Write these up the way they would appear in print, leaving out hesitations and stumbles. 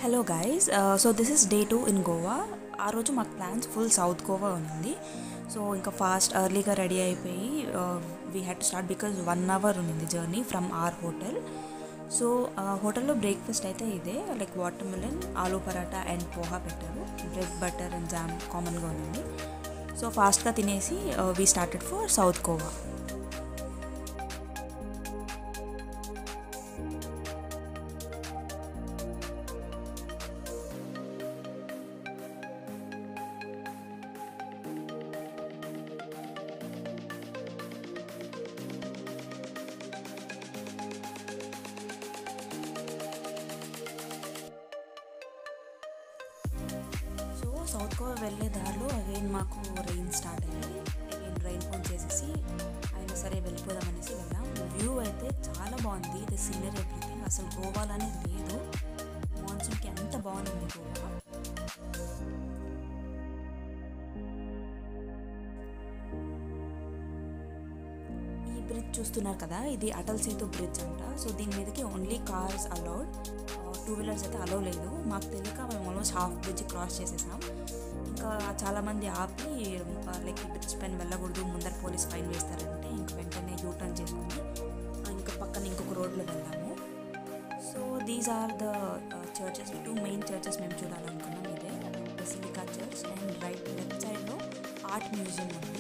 Hello guys, so this is day 2 in Goa. ఆ రోజు మాకు ప్లాన్స్ ఫుల్ సౌత్ గోవా ఉంది. సో ఇంకా ఫాస్ట్ ఎర్లీగా రెడీ అయిపోయి we had to start because 1 hour ఉంది journey from our hotel. So హోటల్లో బ్రేక్ఫాస్ట్ అయితే ఇదే, like watermelon, aloo paratha and poha పెట్టారు. బ్రెడ్ బటర్ అండ్ జామ్ కామన్గా ఉంది. సో ఫాస్ట్గా తినేసి we started for south Goa. So south Goa వెళ్ళే దారిలో అగైన్ మాకు రెయిన్ స్టార్ట్ అయ్యాయి. అగైన్ రెయిన్ ఫోన్ చేసేసి అయినా సరే వెళ్ళిపోదామనేసి వెళ్ళాం. వ్యూ అయితే చాలా బాగుంది, ద సీనరీ ఎవ్రీథింగ్ అసలు గోవాలోనే లేదు. మాన్సూన్కి ఎంత బాగుంది గోవా. ఈ బ్రిడ్జ్ చూస్తున్నారు కదా, ఇది అటల్ సేతు బ్రిడ్జ్ అంట. సో దీని మీదకి ఓన్లీ కార్స్ అలౌడ్, 2 వీలర్స్ అయితే అలౌ లేదు. మాకు తెలియక మేము ఆల్మోస్ట్ హాఫ్ బ్రిడ్జ్ క్రాస్ చేసేసాం. ఇంకా చాలామంది ఆపి లైక్ ఈ బ్రిడ్జ్ పైన వెళ్ళకూడదు, ముందర పోలీస్ ఫైన్ వేస్తారంటే ఇంక వెంటనే యూటర్న్ చేసుకుని ఇంకా పక్కన ఇంకొక రోడ్లో వెళ్ళాము. So these are the churches, 2 main churches మేము చూడాలనుకున్నాం. ఇదే బెసిలికా చర్చ్ అండ్ లెఫ్ట్ సైడ్లో ఆర్ట్ మ్యూజియం ఉంది.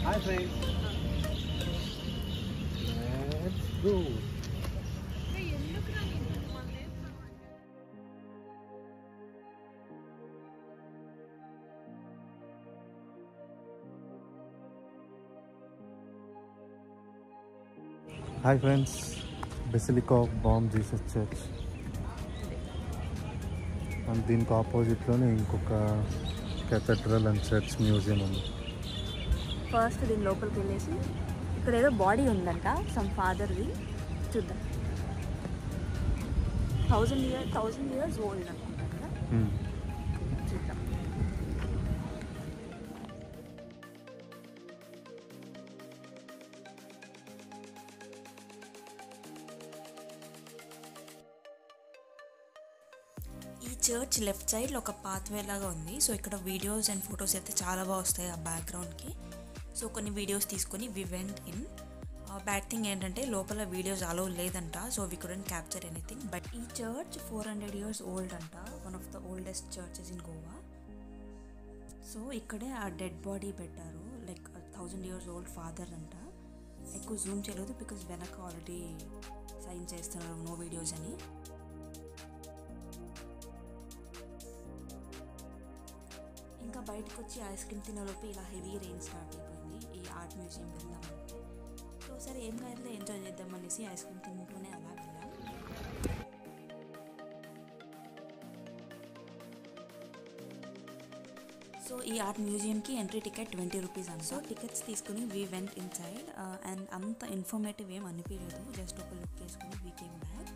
Hi friends, let's go. Hi friends, Basilica of Bom Jesus Church. And దీనికి ఆపోజిట్లోనే ఇంకొక కేథడ్రల్ అండ్ చర్చ్ మ్యూజియం ఉంది. ఫస్ట్ దీని లోపలికి వెళ్ళేసి ఇక్కడ ఏదో బాడీ ఉందంట సమ్ ఫాదర్ది, చూద్దాం. 1000 years ఓల్డ్ అనుకుంటా కదా, చూద్దాం. ఈ చర్చ్ లెఫ్ట్ సైడ్లో ఒక పాత్వే లాగా ఉంది. సో ఇక్కడ వీడియోస్ అండ్ ఫొటోస్ అయితే చాలా బాగా వస్తాయి ఆ బ్యాక్గ్రౌండ్కి. సో కొన్ని వీడియోస్ తీసుకొని we went in. Bad thing ఏంటంటే లోపల వీడియోస్ అలో లేదంట, so we couldn't capture anything. But ఈ చర్చ్ 400 years ఓల్డ్ అంట, one of the oldest churches in Goa. So ఇక్కడే ఆ డెడ్ బాడీ పెట్టారు, లైక్ 1000 years ఓల్డ్ ఫాదర్ అంట. ఎక్కువ జూమ్ చేయలేదు బికాజ్ వెనక ఆల్రెడీ సైన్ చేస్తున్నారు నో వీడియోస్ అని. ఇంకా బయటకు వచ్చి ఐస్ క్రీమ్ తినలోపు ఇలా హెవీ రెయిన్ స్టార్ట్ అయిపోయింది. ఈ ఆర్ట్ మ్యూజియం వెళ్దామంటే సో సరే ఏం కాదులే ఎంజాయ్ చేద్దాం అనేసి ఐస్ క్రీమ్ తింటూనే అలా వెళ్ళాం. సో ఈ ఆర్ట్ మ్యూజియంకి ఎంట్రీ టికెట్ 20 రూపీస్ అంట. సో టికెట్స్ తీసుకుని we went inside and అంత ఇన్ఫర్మేటివ్ ఏం అనిపించలేదు, జస్ట్ ఒక లుక్ వేసుకుని వీ కేమ్ బ్యాక్.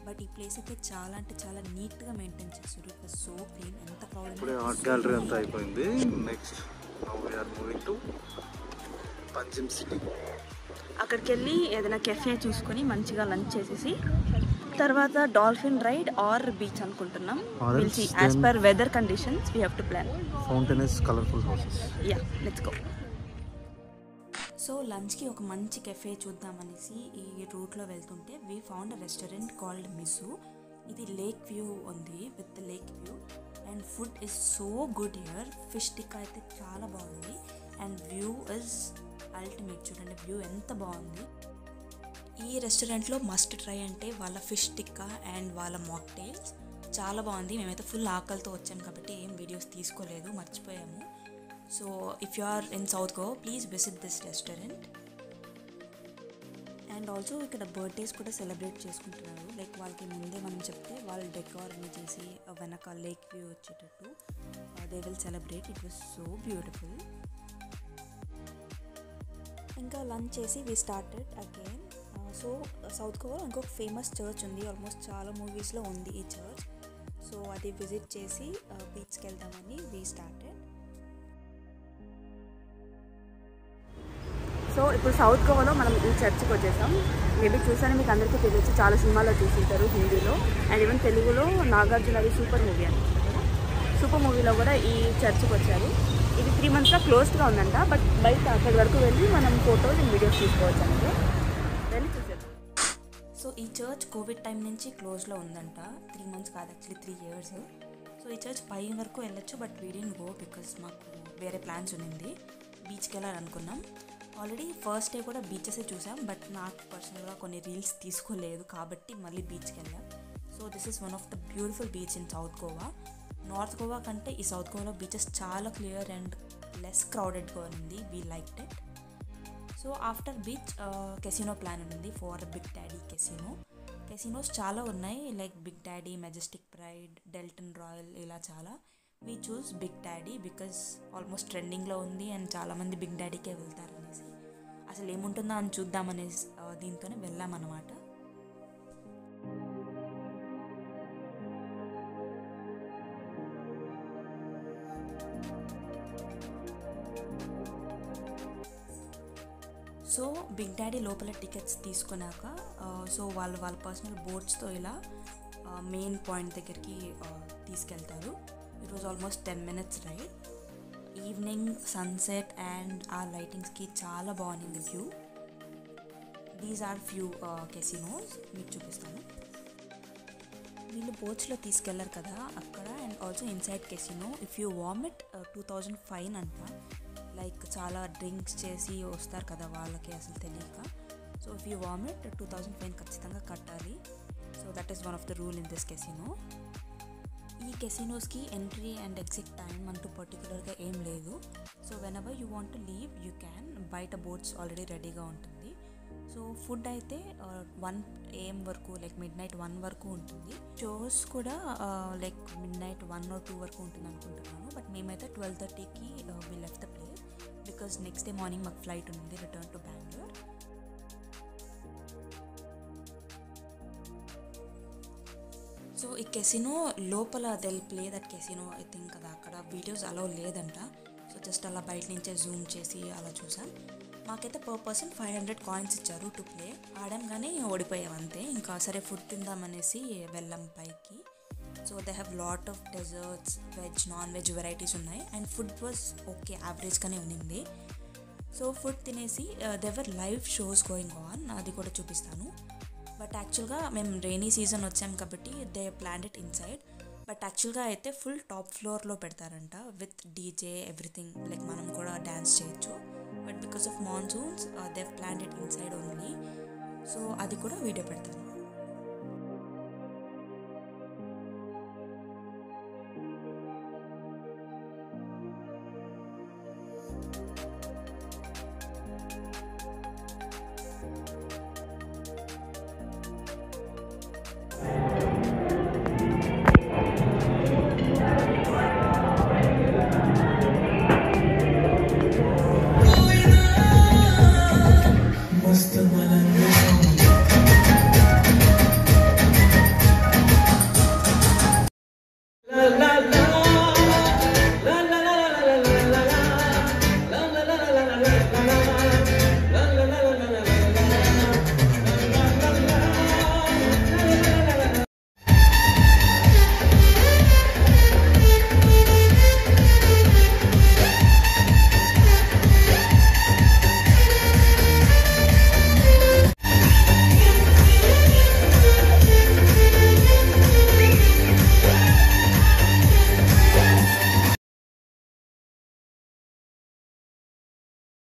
బట్ ఈ ప్లేస్ అయితే చాలా అంటే చాలా నీట్గా మెయింటైన్ చేస్తారు. It was so clean. ఎంత క్రౌడ్. ఇప్పుడే ఆర్ట్ గ్యాలరీ అంతా అయిపోయింది. Next now we are moving to Panjim city. అక్కడికి వెళ్ళి ఏదైనా కెఫే చూసుకొని మంచిగా లంచ్ చేసేసి తర్వాత డాల్ఫిన్ రైడ్ ఆర్ బీచ్ అనుకుంటున్నాం. Will see as per weather conditions we have to plan. Fountains, colourful houses. Ya, let's go. So లంచ్కి ఒక మంచి కెఫే చూద్దామనేసి ఈ రూట్లో వెళ్తుంటే we found a restaurant called మిస్సు. ఇది లేక్ వ్యూ ఉంది, with lake view and food is so good here. Fish tikka అయితే చాలా బాగుంది అండ్ వ్యూ ఇస్ అల్టిమేట్. చూడండి వ్యూ ఎంత బాగుంది. ఈ రెస్టారెంట్లో మస్ట్ ట్రై అంటే వాళ్ళ ఫిష్ టిక్కా అండ్ వాళ్ళ మాక్టైల్స్ చాలా బాగుంది. మేమైతే ఫుల్ ఆకలితో వచ్చాం కాబట్టి ఏం వీడియోస్ తీసుకోలేదు, మర్చిపోయాము. So if you are in South Goa please visit this restaurant. And also ఇక్కడ బర్త్డేస్ కూడా సెలబ్రేట్ చేసుకుంటున్నారు. లైక్ వాళ్ళకి ముందే మనం చెప్తే వాళ్ళు డెకార్ని చేసి వెనక లేక్ వ్యూ వచ్చేటట్టు they will celebrate. It was so beautiful. ఇంకా లంచ్ చేసి we started again. So South గోవాలో ఇంకొక ఫేమస్ చర్చ్ ఉంది, ఆల్మోస్ట్ చాలా మూవీస్లో ఉంది ఈ చర్చ్. సో అది విజిట్ చేసి బీచ్కి వెళ్దామని వీ స్టార్టెడ్. సో ఇప్పుడు సౌత్ గోవాలో మనం ఈ చర్చ్కి వచ్చేసాం. మేబీ చూసాను, మీకు అందరికీ తెలియచ్చు, చాలా సినిమాల్లో చూసింటారు హిందీలో అండ్ ఈవెన్ తెలుగులో. నాగార్జునది సూపర్ మూవీ అనుకుంటారు కదా, సూపర్ మూవీలో కూడా ఈ చర్చ్కి వచ్చారు. ఇది 3 monthsగా క్లోజ్డ్గా ఉందంట, బట్ బయట అక్కడి వరకు వెళ్ళి మనం ఫోటోస్ అండ్ వీడియోస్ తీసుకోవచ్చు అంటే వెళ్ళి చూసేద్దాం. సో ఈ చర్చ్ కోవిడ్ టైం నుంచి క్లోజ్లో ఉందంట. 3 months కాదు, యాక్చువల్లీ 3 years. సో ఈ చర్చ్ పై వరకు వెళ్ళొచ్చు, but we didn't go because మాకు వేరే ప్లాన్స్ ఉన్నింది. బీచ్కి వెళ్ళాలనుకున్నాం. ఆల్రెడీ ఫస్ట్ డే కూడా బీచెసే చూసాం, బట్ నాకు పర్సనల్గా కొన్ని రీల్స్ తీసుకోలేదు కాబట్టి మళ్ళీ బీచ్కి వెళ్ళాం. So this is one of the beautiful beach in South Goa. North Goa కంటే ఈ సౌత్ గోవాలో బీచెస్ చాలా క్లియర్ అండ్ లెస్ క్రౌడెడ్గా ఉంది. We liked it. So after beach casino plan ఉంది for Big Daddy casino. Casinos చాలా ఉన్నాయి, like Big Daddy, Majestic Pride, Deltin Royale, ఇలా చాలా. We choose Big Daddy because almost ట్రెండింగ్లో ఉంది అండ్ చాలామంది బిగ్ డాడీకే వెళ్తారు అనేసి, అసలు ఏముంటుందో అని చూద్దామనేసి దీంతోనే వెళ్ళామన్నమాట. సో బిగ్ డాడీ లోపల టికెట్స్ తీసుకున్నాక సో వాళ్ళ పర్సనల్ బోట్స్తో ఇలా మెయిన్ పాయింట్ దగ్గరికి తీసుకెళ్తారు. It was almost 10 minutes ride. Evening sunset and ఆ లైటింగ్స్కి చాలా బాగుంది view. These are few casinos, మీకు చూపిస్తాను. వీళ్ళు బోట్స్లో తీసుకెళ్లారు కదా అక్కడ. And also inside casino if you vomit 2000 fine అంట. లైక్ చాలా డ్రింక్స్ చేసి వస్తారు కదా వాళ్ళకి అసలు తెలియక. So if you vomit 2000 fine ఖచ్చితంగా కట్టాలి. So that is one of the rule in this casino. ఈ కెసినోస్కి ఎంట్రీ అండ్ ఎగ్జిట్ టైం అంటూ పర్టికులర్గా ఏం లేదు. So when ever you want to leave you can. బయట బోట్స్ ఆల్రెడీ రెడీగా ఉంటుంది. సో ఫుడ్ అయితే 1 AM వరకు, లైక్ midnight 1 వరకు ఉంటుంది. షోస్ కూడా లైక్ midnight 1 or 2 వరకు ఉంటుంది అనుకుంటున్నాను. బట్ మేమైతే 12:30కి we left the place because next day morning మాకు ఫ్లైట్ ఉంది రిటర్న్ టు బెంగళూరు. సో ఈ కెసినో లోపల they'll play that casino I think కదా, అక్కడ వీడియోస్ అలౌ లేదంట. సో జస్ట్ అలా బయట నుంచే జూమ్ చేసి అలా చూసాం. మాకైతే per person 500 coins ఇచ్చారు టు ప్లే. ఆడాం కానీ ఓడిపోయాం అంతే. ఇంకా సరే ఫుడ్ తిందామనేసి వెళ్ళాం పైకి. So they have lot of desserts, veg, non veg varieties ఉన్నాయి. అండ్ ఫుడ్ వాజ్ ఓకే, యావరేజ్గానే ఉన్నింది. సో ఫుడ్ తినేసి there were live shows going on, అది కూడా చూపిస్తాను. బట్ యాక్చువల్గా మేము రైనీ సీజన్ వచ్చాం కాబట్టి they planned it inside. But యాక్చువల్గా అయితే ఫుల్ టాప్ ఫ్లోర్లో పెడతారంట విత్ డీజే ఎవ్రీథింగ్, లైక్ మనం కూడా డ్యాన్స్ చేయొచ్చు. But because of monsoons they planned it inside only. So అది కూడా వీడియో పెడతాను.